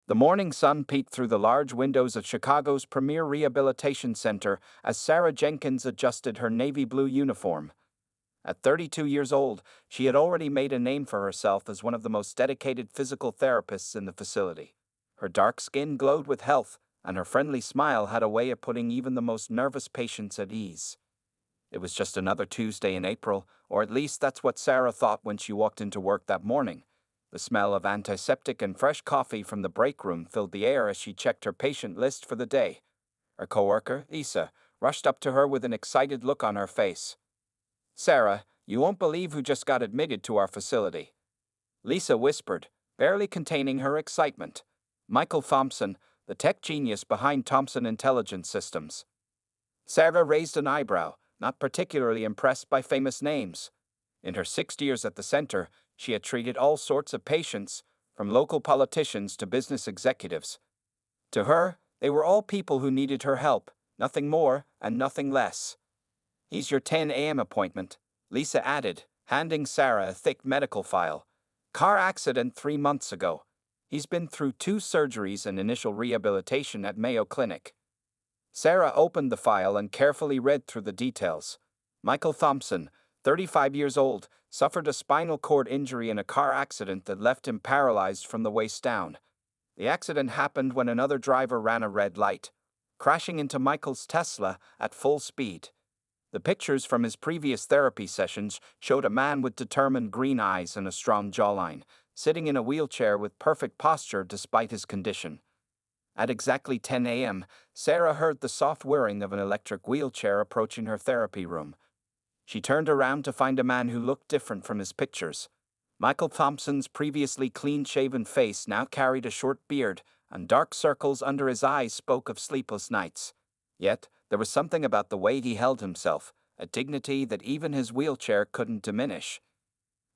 The morning sun peeked through the large windows of Chicago's premier rehabilitation center as Sarah Jenkins adjusted her navy blue uniform. At 32 years old, she had already made a name for herself as one of the most dedicated physical therapists in the facility. Her dark skin glowed with health, and her friendly smile had a way of putting even the most nervous patients at ease. It was just another Tuesday in April, or at least that's what Sarah thought when she walked into work that morning. The smell of antiseptic and fresh coffee from the break room filled the air as she checked her patient list for the day. Her coworker, Lisa, rushed up to her with an excited look on her face. "Sarah, you won't believe who just got admitted to our facility," Lisa whispered, barely containing her excitement. "Michael Thompson, the tech genius behind Thompson Intelligence Systems." Sarah raised an eyebrow, not particularly impressed by famous names. In her 6 years at the center, she had treated all sorts of patients, from local politicians to business executives. To her, they were all people who needed her help, nothing more and nothing less. "He's your 10 a.m. appointment," Lisa added, handing Sarah a thick medical file. "Car accident 3 months ago. He's been through 2 surgeries and initial rehabilitation at Mayo Clinic." Sarah opened the file and carefully read through the details. Michael Thompson, 35 years old, suffered a spinal cord injury in a car accident that left him paralyzed from the waist down. The accident happened when another driver ran a red light, crashing into Michael's Tesla at full speed. The pictures from his previous therapy sessions showed a man with determined green eyes and a strong jawline, sitting in a wheelchair with perfect posture despite his condition. At exactly 10 a.m., Sarah heard the soft whirring of an electric wheelchair approaching her therapy room. She turned around to find a man who looked different from his pictures. Michael Thompson's previously clean-shaven face now carried a short beard, and dark circles under his eyes spoke of sleepless nights. Yet, there was something about the way he held himself, a dignity that even his wheelchair couldn't diminish.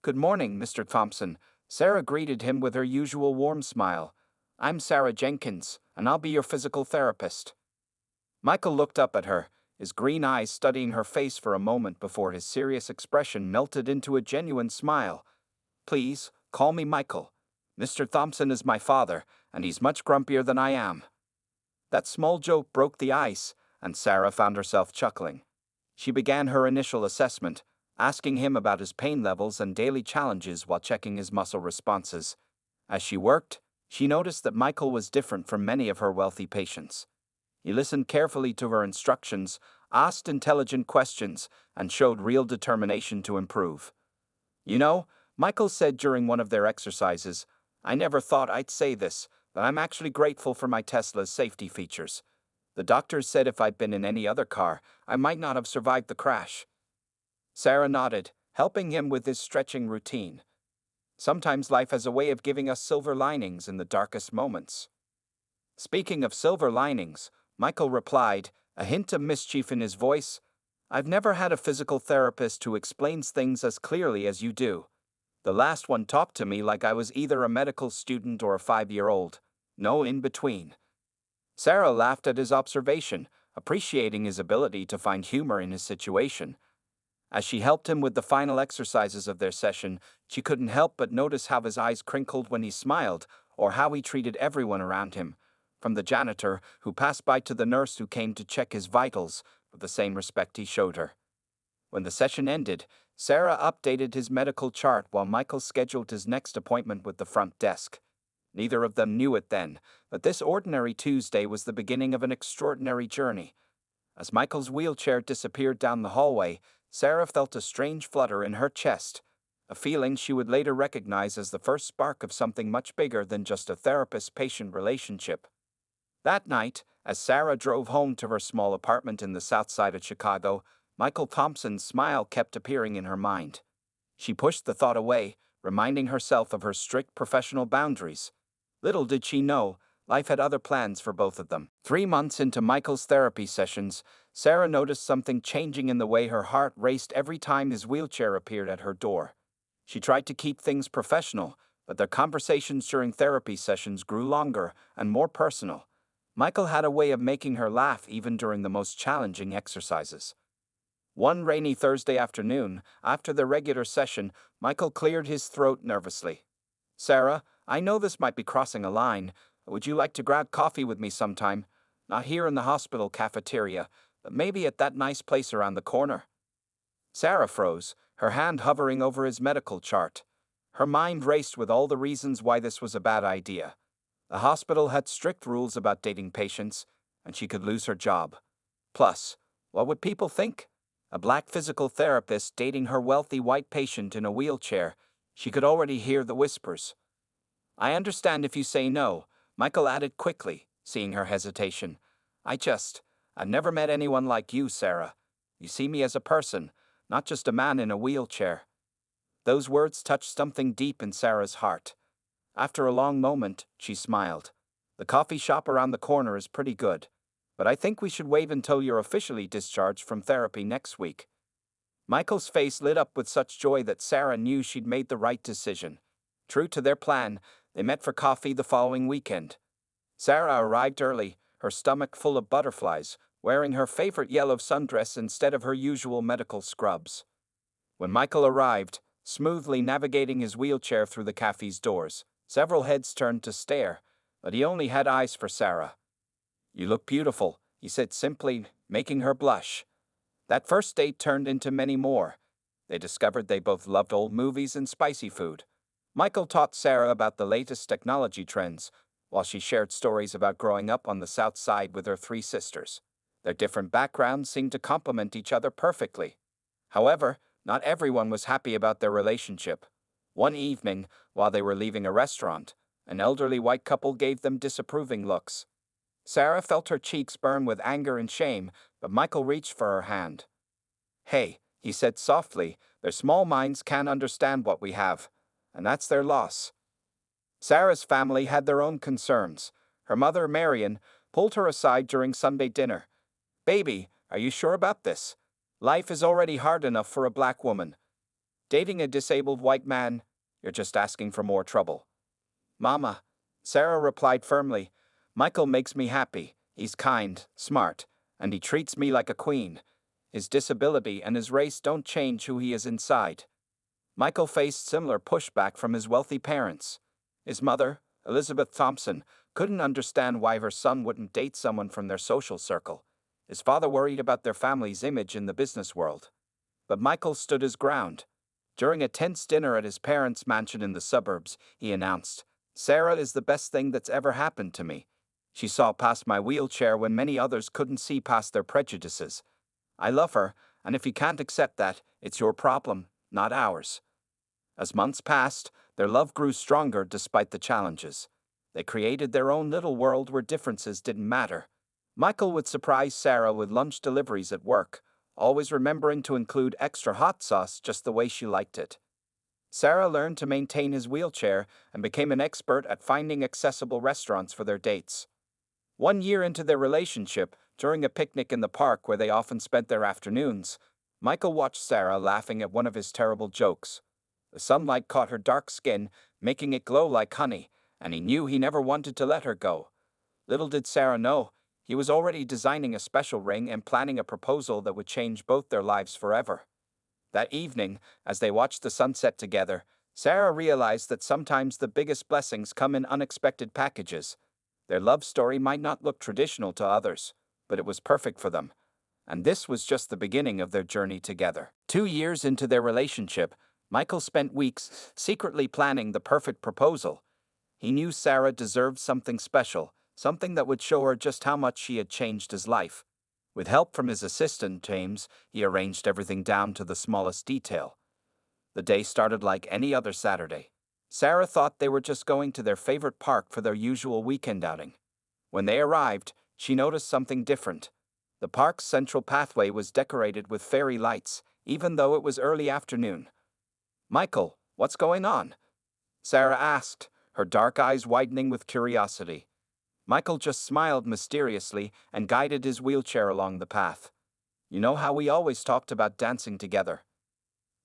"Good morning, Mr. Thompson," Sarah greeted him with her usual warm smile. "I'm Sarah Jenkins, and I'll be your physical therapist." Michael looked up at her, his green eyes studying her face for a moment before his serious expression melted into a genuine smile. "Please, call me Michael. Mr. Thompson is my father, and he's much grumpier than I am." That small joke broke the ice, and Sarah found herself chuckling. She began her initial assessment, asking him about his pain levels and daily challenges while checking his muscle responses. As she worked, she noticed that Michael was different from many of her wealthy patients. He listened carefully to her instructions, asked intelligent questions, and showed real determination to improve. "You know," Michael said during one of their exercises, "I never thought I'd say this, but I'm actually grateful for my Tesla's safety features. The doctors said if I'd been in any other car, I might not have survived the crash." Sarah nodded, helping him with his stretching routine. Sometimes life has a way of giving us silver linings in the darkest moments. Speaking of silver linings, Michael replied, a hint of mischief in his voice, "I've never had a physical therapist who explains things as clearly as you do. The last one talked to me like I was either a medical student or a 5-year-old. No in between." Sarah laughed at his observation, appreciating his ability to find humor in his situation. As she helped him with the final exercises of their session, she couldn't help but notice how his eyes crinkled when he smiled, or how he treated everyone around him, from the janitor who passed by to the nurse who came to check his vitals, with the same respect he showed her. When the session ended, Sarah updated his medical chart while Michael scheduled his next appointment with the front desk. Neither of them knew it then, but this ordinary Tuesday was the beginning of an extraordinary journey. As Michael's wheelchair disappeared down the hallway, Sarah felt a strange flutter in her chest, a feeling she would later recognize as the first spark of something much bigger than just a therapist-patient relationship. That night, as Sarah drove home to her small apartment in the south side of Chicago, Michael Thompson's smile kept appearing in her mind. She pushed the thought away, reminding herself of her strict professional boundaries. Little did she know, life had other plans for both of them. 3 months into Michael's therapy sessions, Sarah noticed something changing in the way her heart raced every time his wheelchair appeared at her door. She tried to keep things professional, but their conversations during therapy sessions grew longer and more personal. Michael had a way of making her laugh even during the most challenging exercises. One rainy Thursday afternoon, after the regular session, Michael cleared his throat nervously. "Sarah, I know this might be crossing a line, Would you like to grab coffee with me sometime? Not here in the hospital cafeteria, but maybe at that nice place around the corner." Sarah froze, her hand hovering over his medical chart. Her mind raced with all the reasons why this was a bad idea. The hospital had strict rules about dating patients, and she could lose her job. Plus, what would people think? A black physical therapist dating her wealthy white patient in a wheelchair. She could already hear the whispers. "I understand if you say no," Michael added quickly, seeing her hesitation. I've never met anyone like you, Sarah. You see me as a person, not just a man in a wheelchair." Those words touched something deep in Sarah's heart. After a long moment, she smiled. "The coffee shop around the corner is pretty good, but I think we should wait until you're officially discharged from therapy next week." Michael's face lit up with such joy that Sarah knew she'd made the right decision. True to their plan, they met for coffee the following weekend. Sarah arrived early, her stomach full of butterflies, wearing her favorite yellow sundress instead of her usual medical scrubs. When Michael arrived, smoothly navigating his wheelchair through the cafe's doors, several heads turned to stare, but he only had eyes for Sarah. "You look beautiful," he said simply, making her blush. That first date turned into many more. They discovered they both loved old movies and spicy food. Michael taught Sarah about the latest technology trends, while she shared stories about growing up on the South Side with her three sisters. Their different backgrounds seemed to complement each other perfectly. However, not everyone was happy about their relationship. One evening, while they were leaving a restaurant, an elderly white couple gave them disapproving looks. Sarah felt her cheeks burn with anger and shame, but Michael reached for her hand. "Hey," he said softly, "their small minds can't understand what we have, and that's their loss." Sarah's family had their own concerns. Her mother, Marion, pulled her aside during Sunday dinner. "Baby, are you sure about this? Life is already hard enough for a black woman. Dating a disabled white man, you're just asking for more trouble." "Mama," Sarah replied firmly, "Michael makes me happy. He's kind, smart, and he treats me like a queen. His disability and his race don't change who he is inside." Michael faced similar pushback from his wealthy parents. His mother, Elizabeth Thompson, couldn't understand why her son wouldn't date someone from their social circle. His father worried about their family's image in the business world. But Michael stood his ground. During a tense dinner at his parents' mansion in the suburbs, he announced, "Sarah is the best thing that's ever happened to me. She saw past my wheelchair when many others couldn't see past their prejudices. I love her, and if you can't accept that, it's your problem, not ours." As months passed, their love grew stronger despite the challenges. They created their own little world where differences didn't matter. Michael would surprise Sarah with lunch deliveries at work, always remembering to include extra hot sauce just the way she liked it. Sarah learned to maintain his wheelchair and became an expert at finding accessible restaurants for their dates. 1 year into their relationship, during a picnic in the park where they often spent their afternoons, Michael watched Sarah laughing at one of his terrible jokes. The sunlight caught her dark skin, making it glow like honey, and he knew he never wanted to let her go. Little did Sarah know, he was already designing a special ring and planning a proposal that would change both their lives forever. That evening, as they watched the sunset together, Sarah realized that sometimes the biggest blessings come in unexpected packages. Their love story might not look traditional to others, but it was perfect for them. And this was just the beginning of their journey together. 2 years into their relationship, Michael spent weeks secretly planning the perfect proposal. He knew Sarah deserved something special, something that would show her just how much she had changed his life. With help from his assistant, James, he arranged everything down to the smallest detail. The day started like any other Saturday. Sarah thought they were just going to their favorite park for their usual weekend outing. When they arrived, she noticed something different. The park's central pathway was decorated with fairy lights, even though it was early afternoon. "Michael, what's going on?" Sarah asked, her dark eyes widening with curiosity. Michael just smiled mysteriously and guided his wheelchair along the path. "You know how we always talked about dancing together?"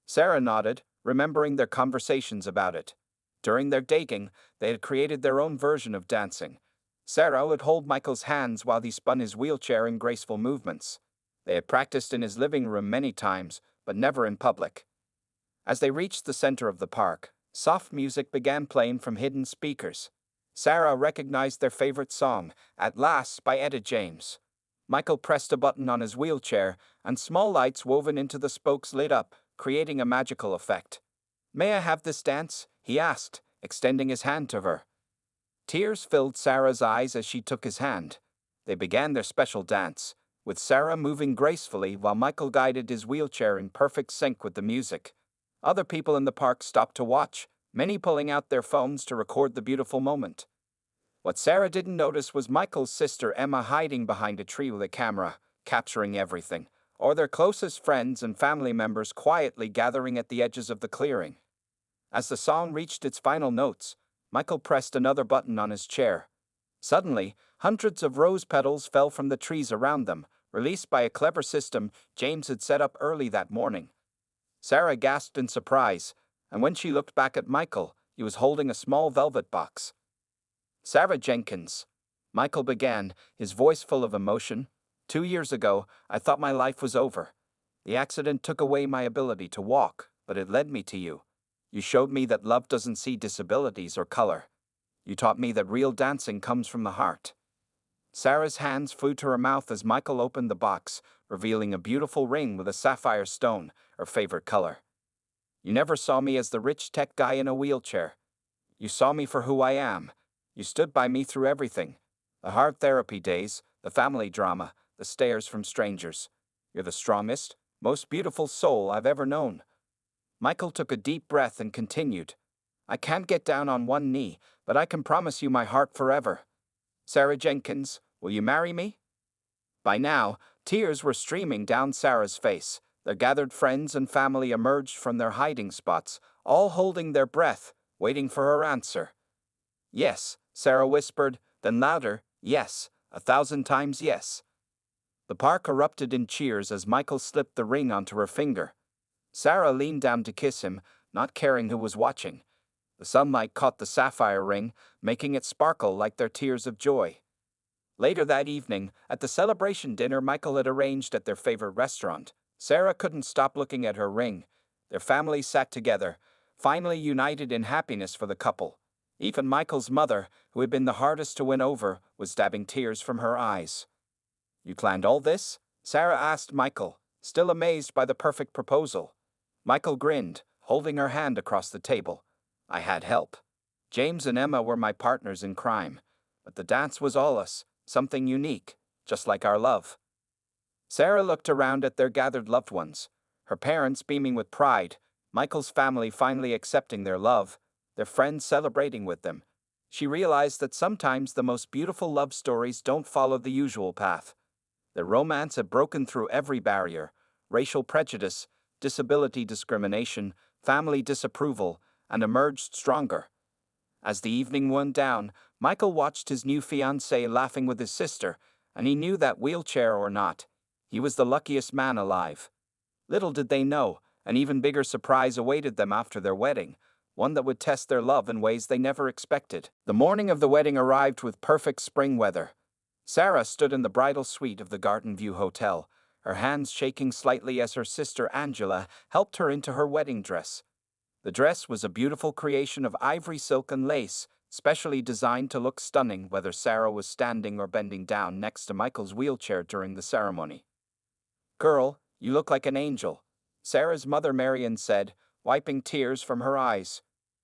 Sarah nodded, remembering their conversations about it. During their dating, they had created their own version of dancing. Sarah would hold Michael's hands while he spun his wheelchair in graceful movements. They had practiced in his living room many times, but never in public. As they reached the center of the park, soft music began playing from hidden speakers. Sarah recognized their favorite song, At Last by Etta James. Michael pressed a button on his wheelchair, and small lights woven into the spokes lit up, creating a magical effect. "May I have this dance?" he asked, extending his hand to her. Tears filled Sarah's eyes as she took his hand. They began their special dance, with Sarah moving gracefully while Michael guided his wheelchair in perfect sync with the music. Other people in the park stopped to watch, many pulling out their phones to record the beautiful moment. What Sarah didn't notice was Michael's sister Emma hiding behind a tree with a camera, capturing everything, or their closest friends and family members quietly gathering at the edges of the clearing. As the song reached its final notes, Michael pressed another button on his chair. Suddenly, hundreds of rose petals fell from the trees around them, released by a clever system James had set up early that morning. Sarah gasped in surprise, and when she looked back at Michael, he was holding a small velvet box. "Sarah Jenkins," Michael began, his voice full of emotion. "2 years ago, I thought my life was over. The accident took away my ability to walk, but it led me to you. You showed me that love doesn't see disabilities or color. You taught me that real dancing comes from the heart." Sarah's hands flew to her mouth as Michael opened the box, revealing a beautiful ring with a sapphire stone, her favorite color. "You never saw me as the rich tech guy in a wheelchair. You saw me for who I am. You stood by me through everything. The hard therapy days, the family drama, the stares from strangers. You're the strongest, most beautiful soul I've ever known." Michael took a deep breath and continued, "I can't get down on one knee, but I can promise you my heart forever. Sarah Jenkins, will you marry me?" By now, tears were streaming down Sarah's face. Their gathered friends and family emerged from their hiding spots, all holding their breath, waiting for her answer. "Yes," Sarah whispered, then louder, "Yes, 1,000 times yes." The park erupted in cheers as Michael slipped the ring onto her finger. Sarah leaned down to kiss him, not caring who was watching. The sunlight caught the sapphire ring, making it sparkle like their tears of joy. Later that evening, at the celebration dinner Michael had arranged at their favorite restaurant, Sarah couldn't stop looking at her ring. Their families sat together, finally united in happiness for the couple. Even Michael's mother, who had been the hardest to win over, was dabbing tears from her eyes. "You planned all this?" Sarah asked Michael, still amazed by the perfect proposal. Michael grinned, holding her hand across the table. "I had help. James and Emma were my partners in crime, but the dance was all us, something unique, just like our love." Sarah looked around at their gathered loved ones, her parents beaming with pride, Michael's family finally accepting their love, their friends celebrating with them. She realized that sometimes the most beautiful love stories don't follow the usual path. Their romance had broken through every barrier: racial prejudice, disability discrimination, family disapproval, and emerged stronger. As the evening wound down, Michael watched his new fiancée laughing with his sister, and he knew that, wheelchair or not, he was the luckiest man alive. Little did they know, an even bigger surprise awaited them after their wedding, one that would test their love in ways they never expected. The morning of the wedding arrived with perfect spring weather. Sarah stood in the bridal suite of the Garden View Hotel, her hands shaking slightly as her sister Angela helped her into her wedding dress. The dress was a beautiful creation of ivory silk and lace, specially designed to look stunning whether Sarah was standing or bending down next to Michael's wheelchair during the ceremony. "Girl, you look like an angel," Sarah's mother Marian said, wiping tears from her eyes.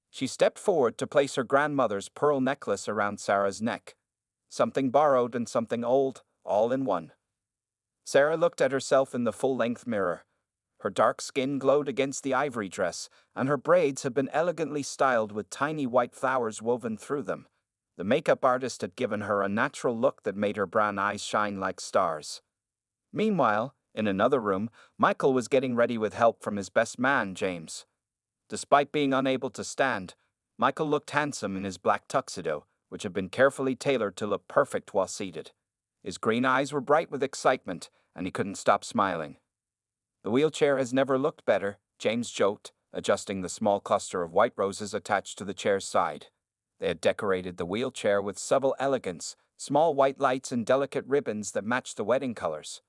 She stepped forward to place her grandmother's pearl necklace around Sarah's neck. Something borrowed and something old, all in one. Sarah looked at herself in the full-length mirror. Her dark skin glowed against the ivory dress, and her braids had been elegantly styled with tiny white flowers woven through them. The makeup artist had given her a natural look that made her brown eyes shine like stars. Meanwhile, in another room, Michael was getting ready with help from his best man, James. Despite being unable to stand, Michael looked handsome in his black tuxedo, which had been carefully tailored to look perfect while seated. His green eyes were bright with excitement, and he couldn't stop smiling. "The wheelchair has never looked better," James joked, adjusting the small cluster of white roses attached to the chair's side. They had decorated the wheelchair with subtle elegance, small white lights and delicate ribbons that matched the wedding colors.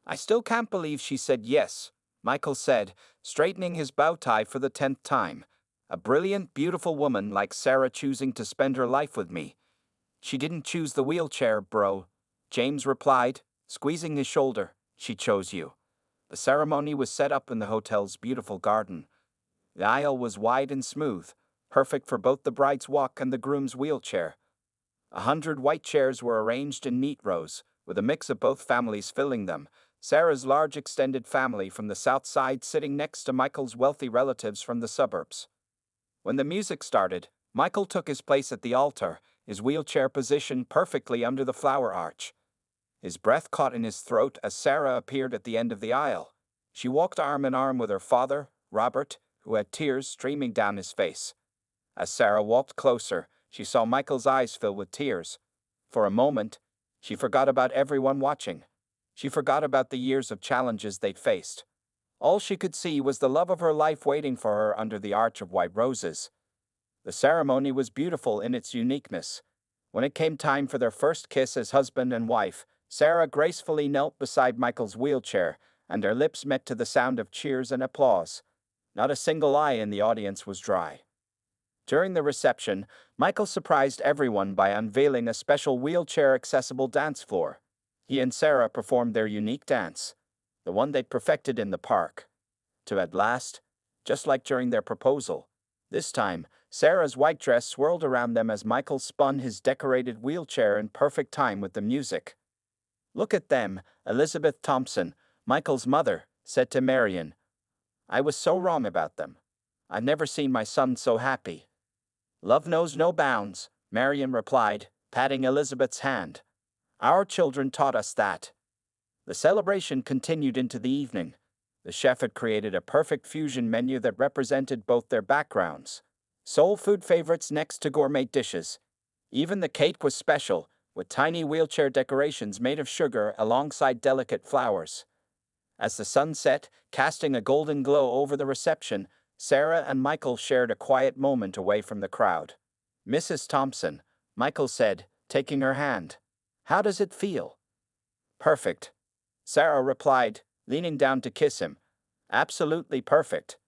"I still can't believe she said yes," Michael said, straightening his bow tie for the 10th time. A brilliant, beautiful woman like Sarah choosing to spend her life with me. She didn't choose the wheelchair, bro. James replied, squeezing his shoulder. She chose you. The ceremony was set up in the hotel's beautiful garden. The aisle was wide and smooth, perfect for both the bride's walk and the groom's wheelchair. 100 white chairs were arranged in neat rows, with a mix of both families filling them. Sarah's large extended family from the south side sitting next to Michael's wealthy relatives from the suburbs. When the music started, Michael took his place at the altar, his wheelchair positioned perfectly under the flower arch. His breath caught in his throat as Sarah appeared at the end of the aisle. She walked arm in arm with her father, Robert, who had tears streaming down his face. As Sarah walked closer, she saw Michael's eyes fill with tears. For a moment, she forgot about everyone watching. She forgot about the years of challenges they'd faced. All she could see was the love of her life waiting for her under the arch of white roses. The ceremony was beautiful in its uniqueness. When it came time for their first kiss as husband and wife, Sarah gracefully knelt beside Michael's wheelchair, and their lips met to the sound of cheers and applause. Not a single eye in the audience was dry. During the reception, Michael surprised everyone by unveiling a special wheelchair-accessible dance floor. He and Sarah performed their unique dance, the one they'd perfected in the park. To at last, just like during their proposal, this time, Sarah's white dress swirled around them as Michael spun his decorated wheelchair in perfect time with the music. "Look at them," Elizabeth Thompson, Michael's mother, said to Marion. "I was so wrong about them. I've never seen my son so happy." "Love knows no bounds," Marion replied, patting Elizabeth's hand. "Our children taught us that." The celebration continued into the evening. The chef had created a perfect fusion menu that represented both their backgrounds. Soul food favorites next to gourmet dishes. Even the cake was special, with tiny wheelchair decorations made of sugar alongside delicate flowers. As the sun set, casting a golden glow over the reception, Sarah and Michael shared a quiet moment away from the crowd. "Mrs. Thompson," Michael said, taking her hand. "How does it feel?" "Perfect," Sarah replied, leaning down to kiss him. "Absolutely perfect."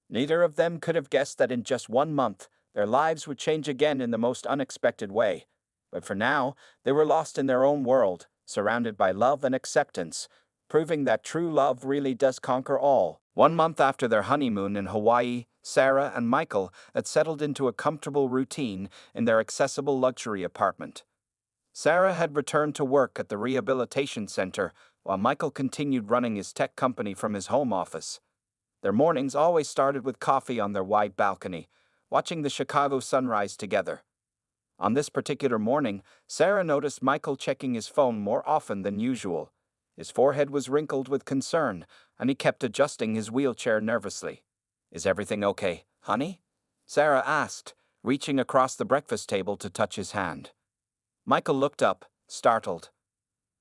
Neither of them could have guessed that in just 1 month, their lives would change again in the most unexpected way. But for now, they were lost in their own world, surrounded by love and acceptance, proving that true love really does conquer all. 1 month after their honeymoon in Hawaii, Sarah and Michael had settled into a comfortable routine in their accessible luxury apartment. Sarah had returned to work at the rehabilitation center, while Michael continued running his tech company from his home office. Their mornings always started with coffee on their wide balcony, watching the Chicago sunrise together. On this particular morning, Sarah noticed Michael checking his phone more often than usual. His forehead was wrinkled with concern, and he kept adjusting his wheelchair nervously. "Is everything okay, honey?" Sarah asked, reaching across the breakfast table to touch his hand. Michael looked up, startled.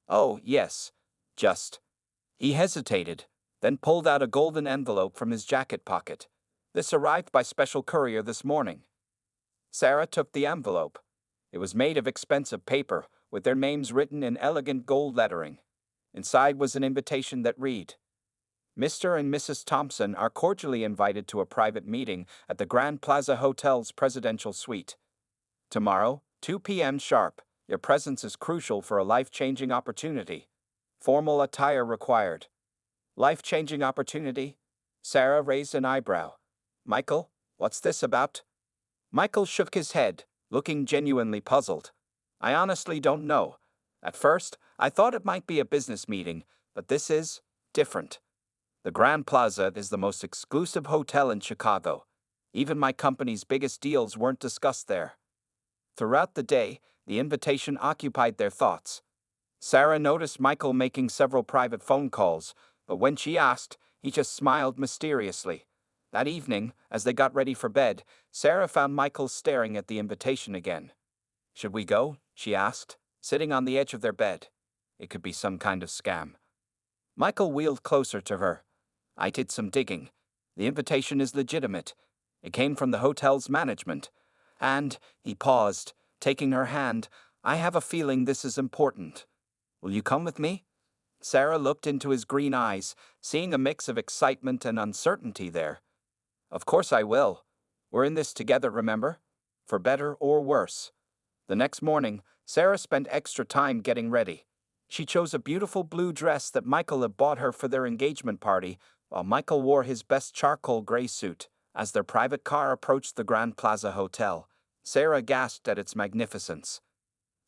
"Oh, yes, just." He hesitated, then pulled out a golden envelope from his jacket pocket. "This arrived by special courier this morning." Sarah took the envelope. It was made of expensive paper, with their names written in elegant gold lettering. Inside was an invitation that read, "Mr. and Mrs. Thompson are cordially invited to a private meeting at the Grand Plaza Hotel's presidential suite. Tomorrow, 2 p.m. sharp. Your presence is crucial for a life-changing opportunity. Formal attire required." "Life-changing opportunity?" Sarah raised an eyebrow. "Michael, what's this about?" Michael shook his head, looking genuinely puzzled. "I honestly don't know. At first, I thought it might be a business meeting, but this is different. The Grand Plaza is the most exclusive hotel in Chicago. Even my company's biggest deals weren't discussed there." Throughout the day, the invitation occupied their thoughts. Sarah noticed Michael making several private phone calls, but when she asked, he just smiled mysteriously. That evening, as they got ready for bed, Sarah found Michael staring at the invitation again. "Should we go?" she asked, sitting on the edge of their bed. It could be some kind of scam. Michael wheeled closer to her. "I did some digging. The invitation is legitimate. It came from the hotel's management. And," he paused, taking her hand, "I have a feeling this is important. Will you come with me?" Sarah looked into his green eyes, seeing a mix of excitement and uncertainty there. "Of course I will. We're in this together, remember? For better or worse. The next morning, Sarah spent extra time getting ready. She chose a beautiful blue dress that Michael had bought her for their engagement party, while Michael wore his best charcoal gray suit. As their private car approached the Grand Plaza Hotel, Sarah gasped at its magnificence.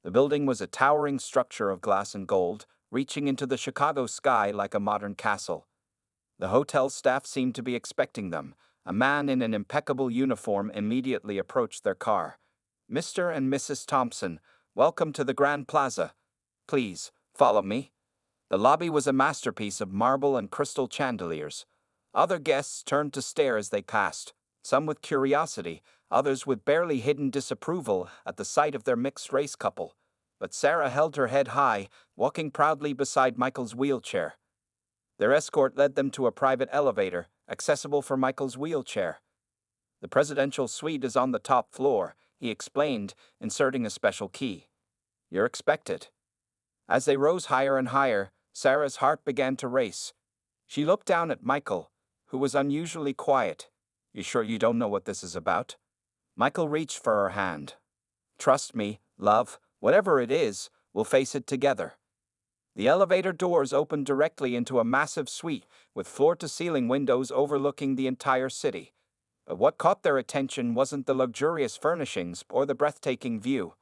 The building was a towering structure of glass and gold, reaching into the Chicago sky like a modern castle. The hotel staff seemed to be expecting them. A man in an impeccable uniform immediately approached their car. "Mr. and Mrs. Thompson, welcome to the Grand Plaza. Please, follow me." The lobby was a masterpiece of marble and crystal chandeliers. Other guests turned to stare as they passed, some with curiosity, others with barely hidden disapproval at the sight of their mixed-race couple. But Sarah held her head high, walking proudly beside Michael's wheelchair. Their escort led them to a private elevator, accessible for Michael's wheelchair. "The presidential suite is on the top floor," he explained, inserting a special key. "You're expected." As they rose higher and higher, Sarah's heart began to race. She looked down at Michael, who was unusually quiet. "You sure you don't know what this is about?" Michael reached for her hand. "Trust me, love, whatever it is, we'll face it together." The elevator doors opened directly into a massive suite with floor-to-ceiling windows overlooking the entire city. But what caught their attention wasn't the luxurious furnishings or the breathtaking view.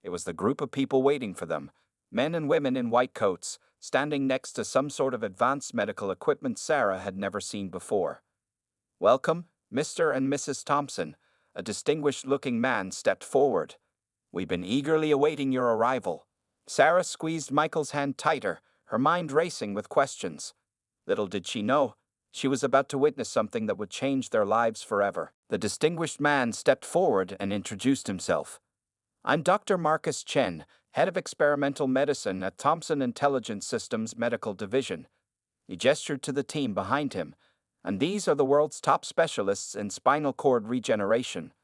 It was the group of people waiting for them, men and women in white coats, standing next to some sort of advanced medical equipment Sarah had never seen before. "Welcome, Mr. and Mrs. Thompson," a distinguished-looking man stepped forward. "We've been eagerly awaiting your arrival." Sarah squeezed Michael's hand tighter, her mind racing with questions. Little did she know, she was about to witness something that would change their lives forever. The distinguished man stepped forward and introduced himself. "I'm Dr. Marcus Chen, head of experimental medicine at Thompson Intelligence Systems Medical Division." He gestured to the team behind him. "And these are the world's top specialists in spinal cord regeneration."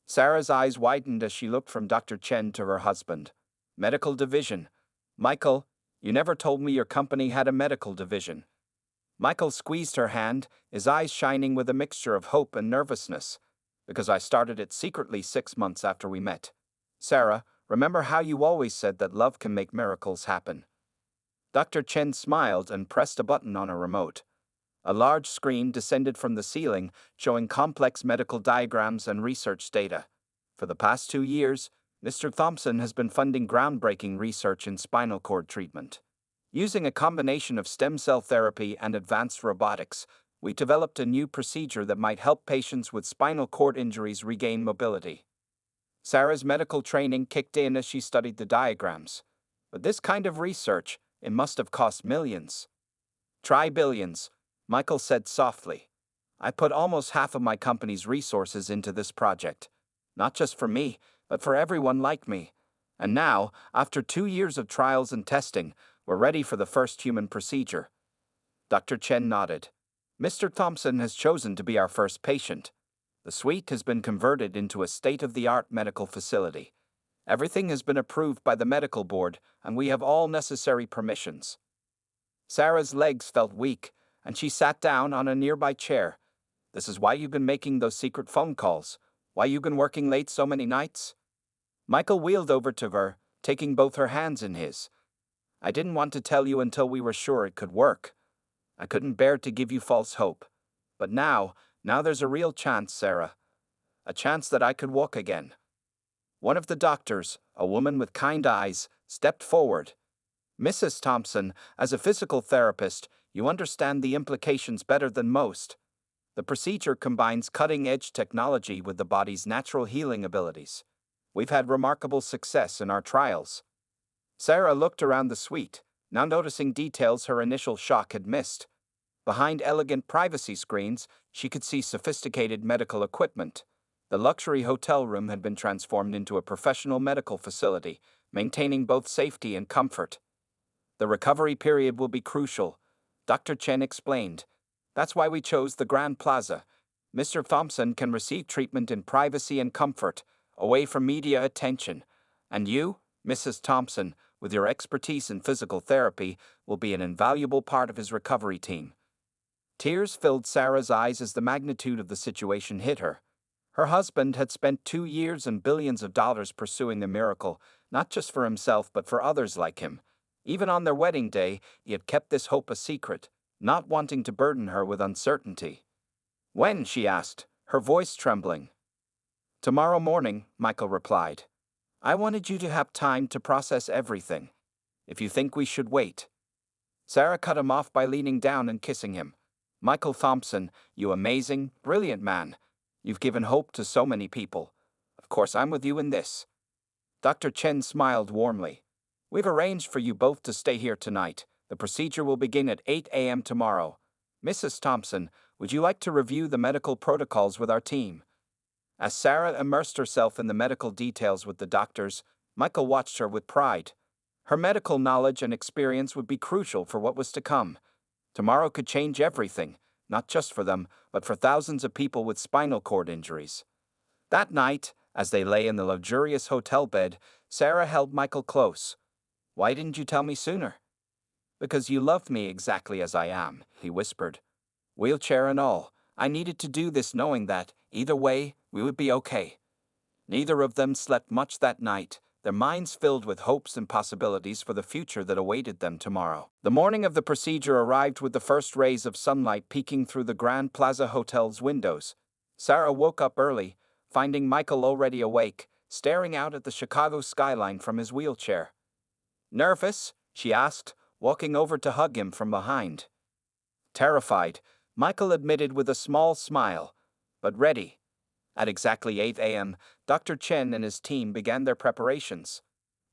Sarah's eyes widened as she looked from Dr. Chen to her husband. "Medical division. Michael, you never told me your company had a medical division." Michael squeezed her hand, his eyes shining with a mixture of hope and nervousness. "Because I started it secretly 6 months after we met. Sarah, remember how you always said that love can make miracles happen?" Dr. Chen smiled and pressed a button on a remote. A large screen descended from the ceiling, showing complex medical diagrams and research data. For the past 2 years, Mr. Thompson has been funding groundbreaking research in spinal cord treatment. Using a combination of stem cell therapy and advanced robotics, we developed a new procedure that might help patients with spinal cord injuries regain mobility. Sarah's medical training kicked in as she studied the diagrams. But this kind of research, it must have cost millions. "Try billions," Michael said softly. "I put almost half of my company's resources into this project. Not just for me, but for everyone like me. And now, after 2 years of trials and testing, we're ready for the first human procedure." Dr. Chen nodded. "Mr. Thompson has chosen to be our first patient. The suite has been converted into a state-of-the-art medical facility. Everything has been approved by the medical board, and we have all necessary permissions." Sarah's legs felt weak, and she sat down on a nearby chair. "This is why you've been making those secret phone calls? Why you've been working late so many nights?" Michael wheeled over to her, taking both her hands in his. "I didn't want to tell you until we were sure it could work. I couldn't bear to give you false hope. But now there's a real chance, Sarah. A chance that I could walk again." One of the doctors, a woman with kind eyes, stepped forward. "Mrs. Thompson, as a physical therapist, you understand the implications better than most. The procedure combines cutting-edge technology with the body's natural healing abilities. We've had remarkable success in our trials." Sarah looked around the suite, now noticing details her initial shock had missed. Behind elegant privacy screens, she could see sophisticated medical equipment. The luxury hotel room had been transformed into a professional medical facility, maintaining both safety and comfort. "The recovery period will be crucial," Dr. Chen explained. "That's why we chose the Grand Plaza. Mr. Thompson can receive treatment in privacy and comfort, away from media attention. And you, Mrs. Thompson, with your expertise in physical therapy, will be an invaluable part of his recovery team." Tears filled Sarah's eyes as the magnitude of the situation hit her. Her husband had spent 2 years and billions of dollars pursuing the miracle, not just for himself but for others like him. Even on their wedding day, he had kept this hope a secret, not wanting to burden her with uncertainty. When? She asked, her voice trembling. Tomorrow morning, Michael replied. I wanted you to have time to process everything. If you think we should wait. Sarah cut him off by leaning down and kissing him. Michael Thompson, you amazing, brilliant man. You've given hope to so many people. Of course, I'm with you in this. Dr. Chen smiled warmly. We've arranged for you both to stay here tonight. The procedure will begin at 8 a.m. tomorrow. Mrs. Thompson, would you like to review the medical protocols with our team? As Sarah immersed herself in the medical details with the doctors, Michael watched her with pride. Her medical knowledge and experience would be crucial for what was to come. Tomorrow could change everything, not just for them, but for thousands of people with spinal cord injuries. That night, as they lay in the luxurious hotel bed, Sarah held Michael close. Why didn't you tell me sooner? Because you love me exactly as I am, he whispered. Wheelchair and all, I needed to do this knowing that, either way, we would be okay. Neither of them slept much that night, their minds filled with hopes and possibilities for the future that awaited them tomorrow. The morning of the procedure arrived with the first rays of sunlight peeking through the Grand Plaza Hotel's windows. Sarah woke up early, finding Michael already awake, staring out at the Chicago skyline from his wheelchair. Nervous? She asked, walking over to hug him from behind. Terrified, Michael admitted with a small smile, but ready. At exactly 8 a.m., Dr. Chen and his team began their preparations.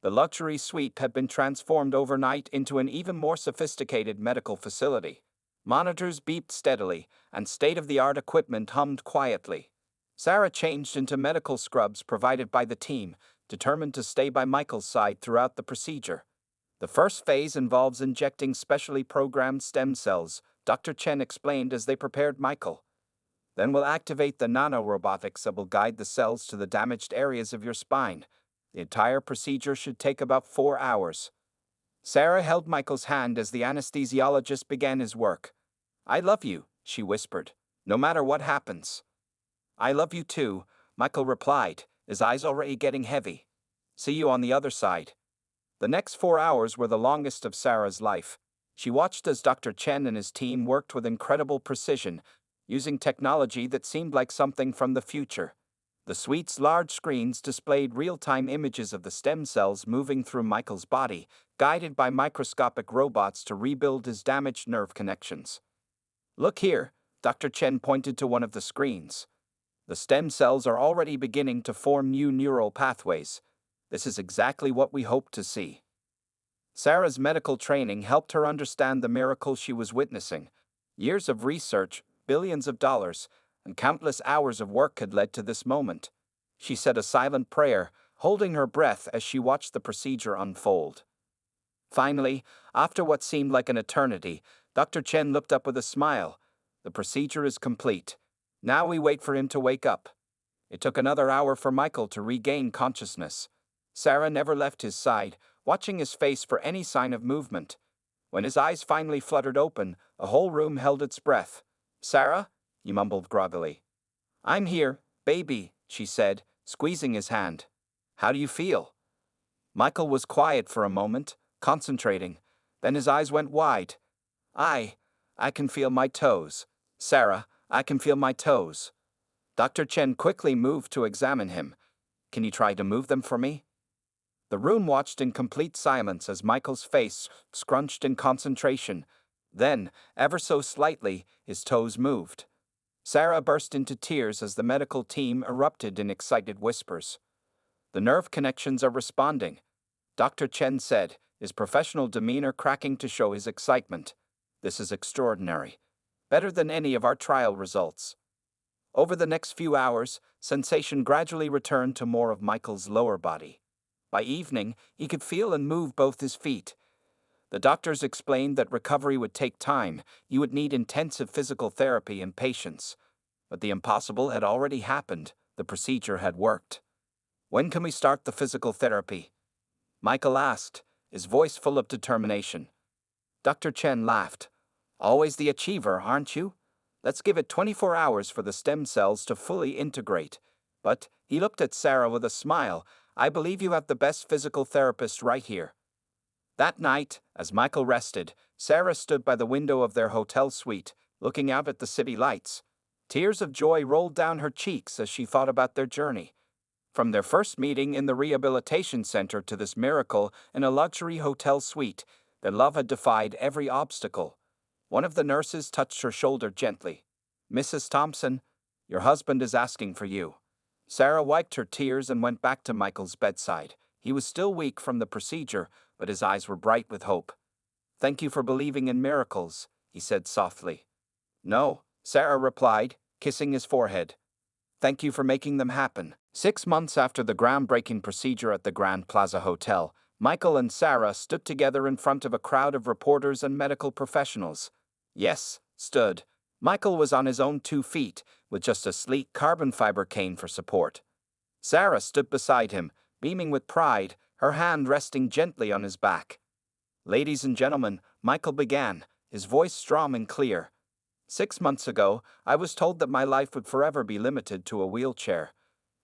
The luxury suite had been transformed overnight into an even more sophisticated medical facility. Monitors beeped steadily, and state-of-the-art equipment hummed quietly. Sarah changed into medical scrubs provided by the team, determined to stay by Michael's side throughout the procedure. The first phase involves injecting specially programmed stem cells, Dr. Chen explained as they prepared Michael. Then we'll activate the nanorobotics that will guide the cells to the damaged areas of your spine. The entire procedure should take about 4 hours. Sarah held Michael's hand as the anesthesiologist began his work. I love you, she whispered, no matter what happens. I love you too, Michael replied, his eyes already getting heavy. See you on the other side. The next 4 hours were the longest of Sarah's life. She watched as Dr. Chen and his team worked with incredible precision, using technology that seemed like something from the future. The suite's large screens displayed real-time images of the stem cells moving through Michael's body, guided by microscopic robots to rebuild his damaged nerve connections. Look here, Dr. Chen pointed to one of the screens. The stem cells are already beginning to form new neural pathways. This is exactly what we hoped to see. Sarah's medical training helped her understand the miracle she was witnessing. Years of research, billions of dollars, and countless hours of work had led to this moment. She said a silent prayer, holding her breath as she watched the procedure unfold. Finally, after what seemed like an eternity, Dr. Chen looked up with a smile. The procedure is complete. Now we wait for him to wake up. It took another hour for Michael to regain consciousness. Sarah never left his side, watching his face for any sign of movement. When his eyes finally fluttered open, the whole room held its breath. Sarah? He mumbled groggily. I'm here, baby, she said, squeezing his hand. How do you feel? Michael was quiet for a moment, concentrating. Then his eyes went wide. I can feel my toes. Sarah, I can feel my toes. Dr. Chen quickly moved to examine him. Can you try to move them for me? The room watched in complete silence as Michael's face scrunched in concentration. Then, ever so slightly, his toes moved. Sarah burst into tears as the medical team erupted in excited whispers. The nerve connections are responding, Dr. Chen said, his professional demeanor cracking to show his excitement. This is extraordinary. Better than any of our trial results. Over the next few hours, sensation gradually returned to more of Michael's lower body. By evening, he could feel and move both his feet. The doctors explained that recovery would take time. He would need intensive physical therapy and patience. But the impossible had already happened. The procedure had worked. When can we start the physical therapy? Michael asked, his voice full of determination. Dr. Chen laughed. Always the achiever, aren't you? Let's give it 24 hours for the stem cells to fully integrate. But he looked at Sarah with a smile. "I believe you have the best physical therapist right here." That night, as Michael rested, Sarah stood by the window of their hotel suite, looking out at the city lights. Tears of joy rolled down her cheeks as she thought about their journey. From their first meeting in the rehabilitation center to this miracle in a luxury hotel suite, their love had defied every obstacle. One of the nurses touched her shoulder gently. "Mrs. Thompson, your husband is asking for you." Sarah wiped her tears and went back to Michael's bedside. He was still weak from the procedure, but his eyes were bright with hope. "Thank you for believing in miracles," he said softly. "No," Sarah replied, kissing his forehead. "Thank you for making them happen." 6 months after the groundbreaking procedure at the Grand Plaza Hotel, Michael and Sarah stood together in front of a crowd of reporters and medical professionals. Yes, stood. Michael was on his own 2 feet, with just a sleek carbon fiber cane for support. Sarah stood beside him, beaming with pride, her hand resting gently on his back. "Ladies and gentlemen," Michael began, his voice strong and clear. "6 months ago, I was told that my life would forever be limited to a wheelchair.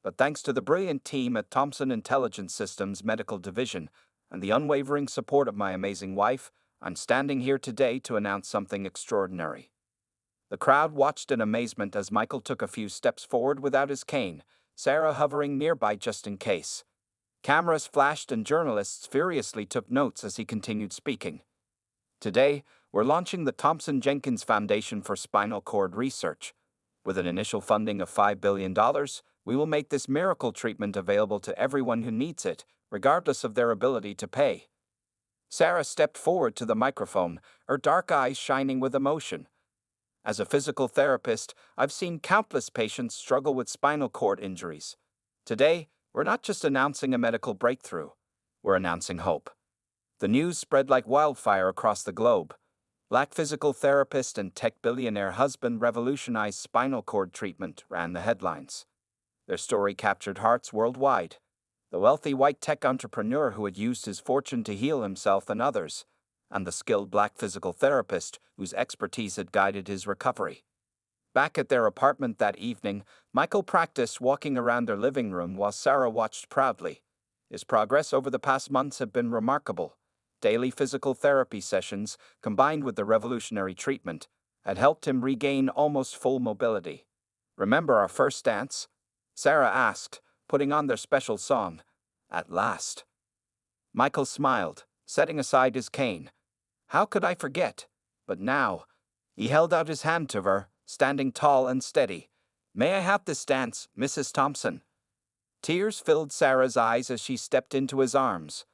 But thanks to the brilliant team at Thompson Intelligence Systems Medical Division and the unwavering support of my amazing wife, I'm standing here today to announce something extraordinary." The crowd watched in amazement as Michael took a few steps forward without his cane, Sarah hovering nearby just in case. Cameras flashed and journalists furiously took notes as he continued speaking. "Today, we're launching the Thompson Jenkins Foundation for Spinal Cord Research. With an initial funding of $5 billion, we will make this miracle treatment available to everyone who needs it, regardless of their ability to pay." Sarah stepped forward to the microphone, her dark eyes shining with emotion. "As a physical therapist, I've seen countless patients struggle with spinal cord injuries. Today, we're not just announcing a medical breakthrough, we're announcing hope." The news spread like wildfire across the globe. Black physical therapist and tech billionaire husband revolutionized spinal cord treatment, ran the headlines. Their story captured hearts worldwide. The wealthy white tech entrepreneur who had used his fortune to heal himself and others, and the skilled black physical therapist whose expertise had guided his recovery. Back at their apartment that evening, Michael practiced walking around their living room while Sarah watched proudly. His progress over the past months had been remarkable. Daily physical therapy sessions, combined with the revolutionary treatment, had helped him regain almost full mobility. "Remember our first dance?" Sarah asked, putting on their special song, "At Last." Michael smiled, setting aside his cane. "How could I forget?" But now, he held out his hand to her, standing tall and steady. "May I have this dance, Mrs. Thompson?" Tears filled Sarah's eyes as she stepped into his arms.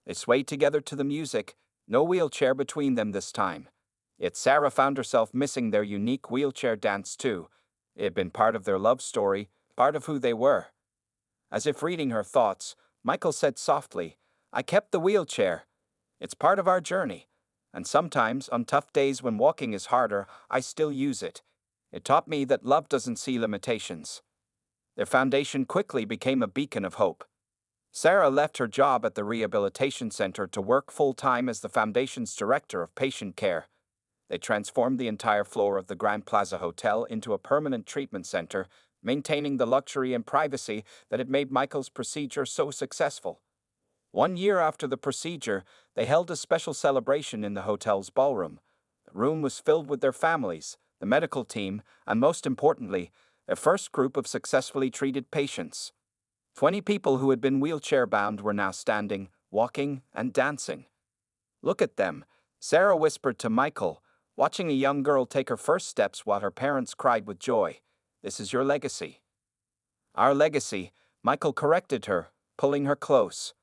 They swayed together to the music, no wheelchair between them this time. Yet Sarah found herself missing their unique wheelchair dance too. It had been part of their love story, part of who they were. As if reading her thoughts, Michael said softly, "I kept the wheelchair. It's part of our journey. And sometimes, on tough days when walking is harder, I still use it. It taught me that love doesn't see limitations." Their foundation quickly became a beacon of hope. Sarah left her job at the rehabilitation center to work full-time as the foundation's director of patient care. They transformed the entire floor of the Grand Plaza Hotel into a permanent treatment center, maintaining the luxury and privacy that had made Michael's procedure so successful. 1 year after the procedure, they held a special celebration in the hotel's ballroom. The room was filled with their families, the medical team, and most importantly, their first group of successfully treated patients. 20 people who had been wheelchair-bound were now standing, walking, and dancing. "Look at them," Sarah whispered to Michael, watching a young girl take her first steps while her parents cried with joy. "This is your legacy." "Our legacy," Michael corrected her, pulling her close.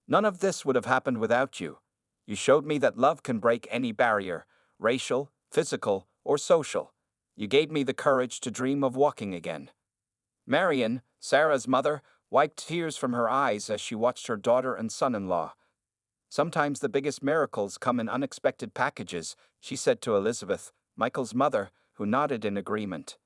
"None of this would have happened without you. You showed me that love can break any barrier, racial, physical, or social. You gave me the courage to dream of walking again." Marion, Sarah's mother, wiped tears from her eyes as she watched her daughter and son-in-law. "Sometimes the biggest miracles come in unexpected packages," she said to Elizabeth, Michael's mother, who nodded in agreement.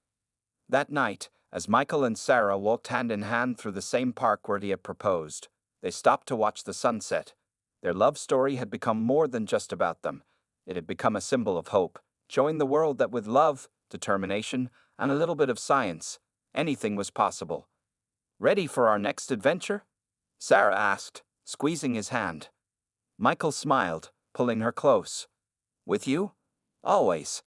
That night, as Michael and Sarah walked hand in hand through the same park where he had proposed, they stopped to watch the sunset. Their love story had become more than just about them. It had become a symbol of hope, showing the world that with love, determination, and a little bit of science, anything was possible. Ready for our next adventure? Sarah asked, squeezing his hand. Michael smiled, pulling her close. With you? Always.